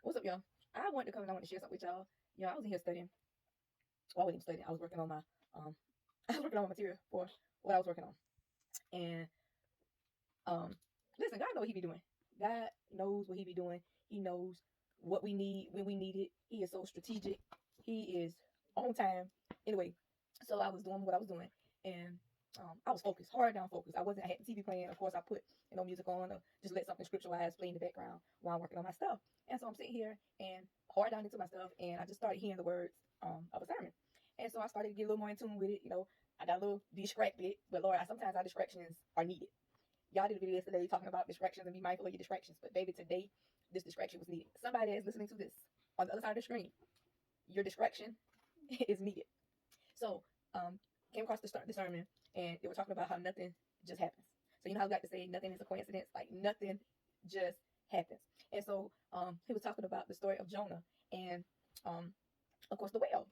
What's up, y'all? I wanted to come and I want to share something with y'all. I was in here studying. Well, I wasn't even studying. I was working on my I was working on my material for what I was working on. And listen, God knows what He be doing. God knows what He be doing. He knows what we need when we need it. He is so strategic. He is on time. Anyway, so I was doing what I was doing, and I was focused, hard down focused. I had the TV playing. Of course, I put music on to just let something scripturalized play in the background while I'm working on my stuff. And so I'm sitting here and hard down into my stuff, and I just started hearing the words of a sermon. And so I started to get a little more in tune with it. I got a little distracted, but Lord, sometimes our distractions are needed. Y'all did a video yesterday talking about distractions and be mindful of your distractions. But baby, today, this distraction was needed. Somebody is listening to this on the other side of the screen. Your distraction is needed. So, came across the sermon, and they were talking about how nothing just happens. So you know how we like to say nothing is a coincidence, like nothing just happens. And so, he was talking about the story of Jonah and, of course, the whale,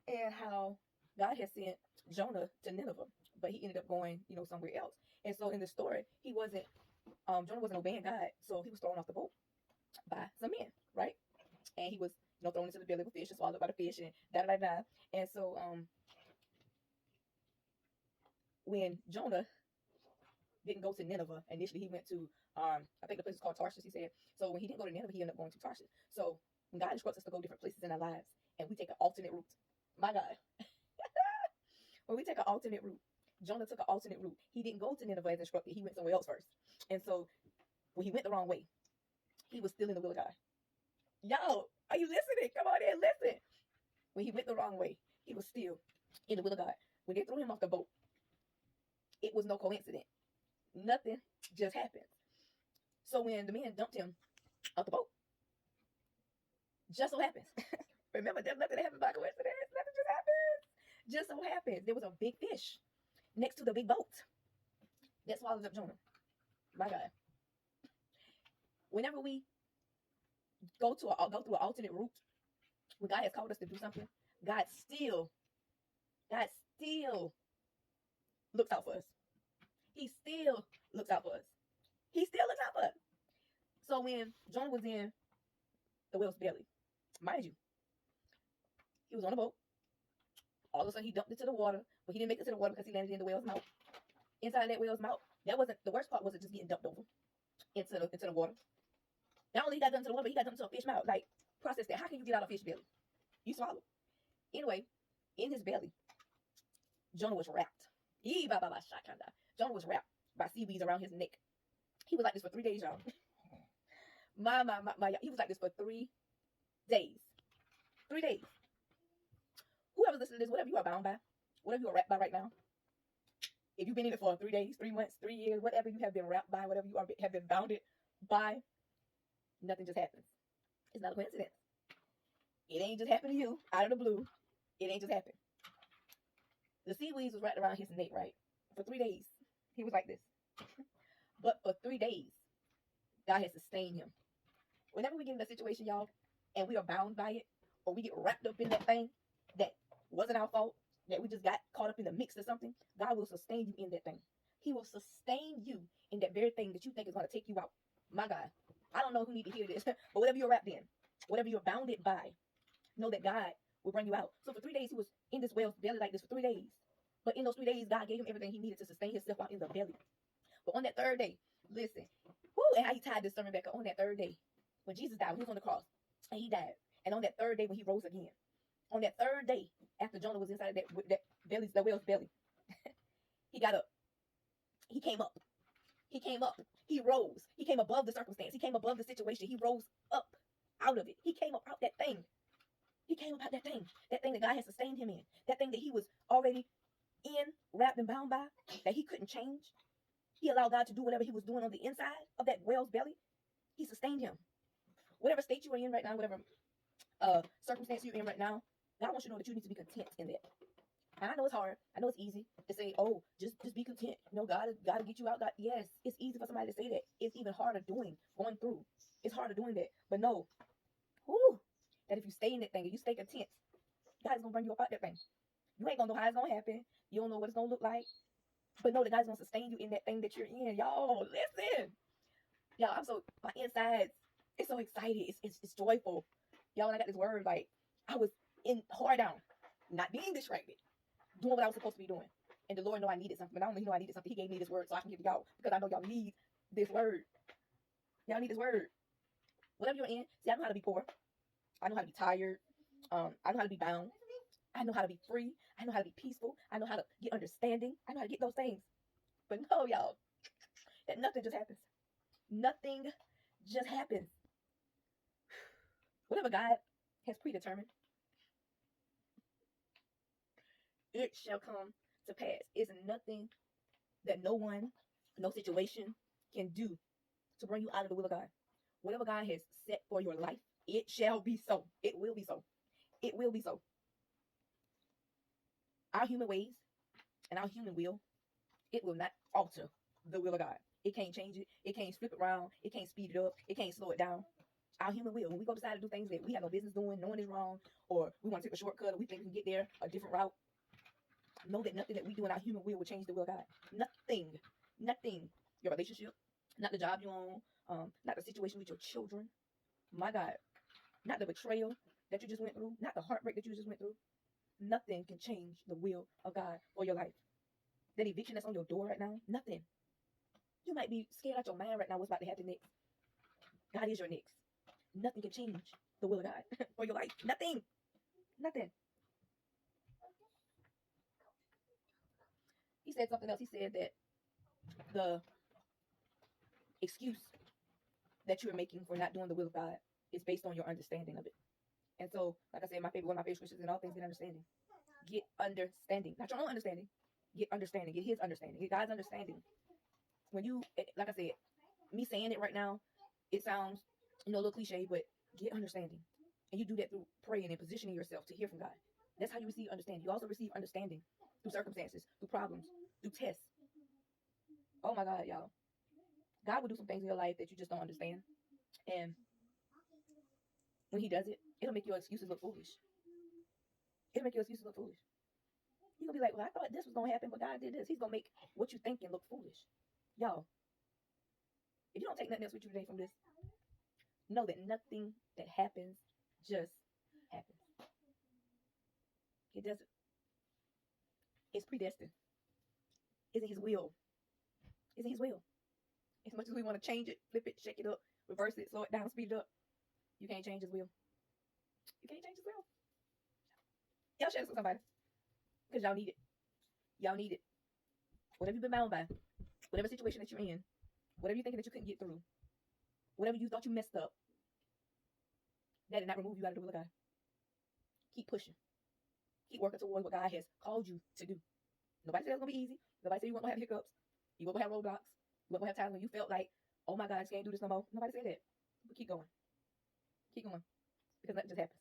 and how God had sent Jonah to Nineveh, but he ended up going, somewhere else. And so in the story, Jonah wasn't obeying God, so he was thrown off the boat by some men, right? And he was, thrown into the belly of a fish and swallowed by the fish and da da da. And so, when Jonah didn't go to Nineveh, initially he went to, I think the place is called Tarshish. He said, so when he didn't go to Nineveh, he ended up going to Tarshish. So when God instructs us to go different places in our lives, and we take an alternate route, my God, when we take an alternate route, Jonah took an alternate route. He didn't go to Nineveh as instructed. He went somewhere else first. And so when he went the wrong way, he was still in the will of God. Y'all, are you listening? Come on in, listen. When he went the wrong way, he was still in the will of God. When they threw him off the boat, it was no coincidence. Nothing just happened. So when the men dumped him off the boat, just so happens. Remember, there's nothing that happened by coincidence. Nothing just happens. Just so happens there was a big fish next to the big boat that swallowed up Jonah. My God. Whenever we go through an alternate route, when God has called us to do something, God still looks out for us. He still looks out for us. He still looks out for us. So when Jonah was in the whale's belly, mind you, he was on a boat. All of a sudden, he dumped into the water, but he didn't make it to the water because he landed in the whale's mouth. Inside that whale's mouth, that wasn't the worst part. Wasn't just getting dumped over into the water. Not only he got dumped into the water, but he got dumped into a fish mouth. Like, process that. How can you get out of a fish belly? You swallow. Anyway, in his belly, Jonah was wrapped. Jonah was wrapped by seaweeds around his neck. He was like this for 3 days, y'all. He was like this for 3 days. 3 days. Whoever's listening to this, whatever you are bound by, whatever you are wrapped by right now, if you've been in it for 3 days, 3 months, 3 years, whatever you have been wrapped by, whatever you have been bounded by, nothing just happens. It's not a coincidence. It ain't just happened to you out of the blue. It ain't just happened. The seaweeds was wrapped around his neck, right? For 3 days. He was like this. But for 3 days, God has sustained him. Whenever we get in a situation, y'all, and we are bound by it, or we get wrapped up in that thing that wasn't our fault, that we just got caught up in the mix or something, God will sustain you in that thing. He will sustain you in that very thing that you think is going to take you out. My God, I don't know who need to hear this, but whatever you're wrapped in, whatever you're bounded by, know that God will bring you out. So for 3 days, he was in this whale's belly like this for 3 days. But in those 3 days, God gave him everything he needed to sustain himself out in the belly. But on that third day, listen, and how he tied this sermon back up on that third day, when Jesus died, when he was on the cross, and he died. And on that third day, when he rose again, on that third day, after Jonah was inside that whale's belly, he got up. He came up. He came up. He rose. He came above the circumstance. He came above the situation. He rose up out of it. He came up out that thing. He came up out that thing that God had sustained him in, that thing that he was already in, wrapped and bound by, that he couldn't change. He allowed God to do whatever he was doing on the inside of that whale's belly. He sustained him. Whatever state you are in right now, whatever circumstance you're in right now, God wants you to know that you need to be content in that. And I know it's hard. I know it's easy to say, oh, just be content. God will get you out. God, yes, it's easy for somebody to say that. It's even harder going through. It's harder doing that. But know, that if you stay in that thing and you stay content, God is going to bring you up out that thing. You ain't going to know how it's going to happen. You don't know what it's going to look like. But know that God is going to sustain you in that thing that you're in. Y'all, listen. Y'all, my insides It's so exciting. It's joyful. Y'all, when I got this word, like, I was in hard down, not being distracted, doing what I was supposed to be doing. And the Lord know I needed something. But not only know I needed something, He gave me this word so I can give it to y'all. Because I know y'all need this word. Y'all need this word. Whatever you're in, see, I know how to be poor. I know how to be tired. I know how to be bound. I know how to be free. I know how to be peaceful. I know how to get understanding. I know how to get those things. But no, y'all, that nothing just happens. Nothing just happens. Whatever God has predetermined, it shall come to pass. It's nothing that no one, no situation can do to bring you out of the will of God. Whatever God has set for your life, it shall be so. It will be so. It will be so. Our human ways and our human will, it will not alter the will of God. It can't change it. It can't flip it around. It can't speed it up. It can't slow it down. Our human will, when we go decide to do things that we have no business doing, knowing is wrong, or we want to take a shortcut, or we think we can get there a different route, know that nothing that we do in our human will change the will of God. Nothing. Nothing. Your relationship, not the job you're on, not the situation with your children. My God. Not the betrayal that you just went through, not the heartbreak that you just went through. Nothing can change the will of God for your life. That eviction that's on your door right now, nothing. You might be scared out your mind right now what's about to happen next. God is your next. Nothing can change the will of God for your life. Nothing. Nothing. He said something else. He said that the excuse that you're making for not doing the will of God is based on your understanding of it. And so, like I said, one of my favorite scriptures in all things, get understanding. Get understanding. Not your own understanding. Get understanding. Get His understanding. Get God's understanding. When you, like I said, me saying it right now, it sounds, a little cliche, but get understanding. And you do that through praying and positioning yourself to hear from God. That's how you receive understanding. You also receive understanding through circumstances, through problems, through tests. Oh my God, y'all. God will do some things in your life that you just don't understand. And when He does it, it'll make your excuses look foolish. It'll make your excuses look foolish. You're going to be like, well, I thought this was going to happen, but God did this. He's going to make what you thinking look foolish. Y'all, if you don't take nothing else with you today from this, know that nothing that happens just happens. It doesn't. It's predestined. It's in His will. It's in His will. As much as we want to change it, flip it, shake it up, reverse it, slow it down, speed it up, you can't change His will. You can't change His will. Y'all share this with somebody. Because y'all need it. Y'all need it. Whatever you've been bound by, whatever situation that you're in, whatever you're thinking that you couldn't get through, whatever you thought you messed up, that did not remove you out of the will of God. Keep pushing. Keep working towards what God has called you to do. Nobody said it's going to be easy. Nobody said you weren't going to have hiccups. You weren't going to have roadblocks. You weren't going to have times when you felt like, oh my God, I can't do this no more. Nobody said that. But keep going. Keep going. Because nothing just happened.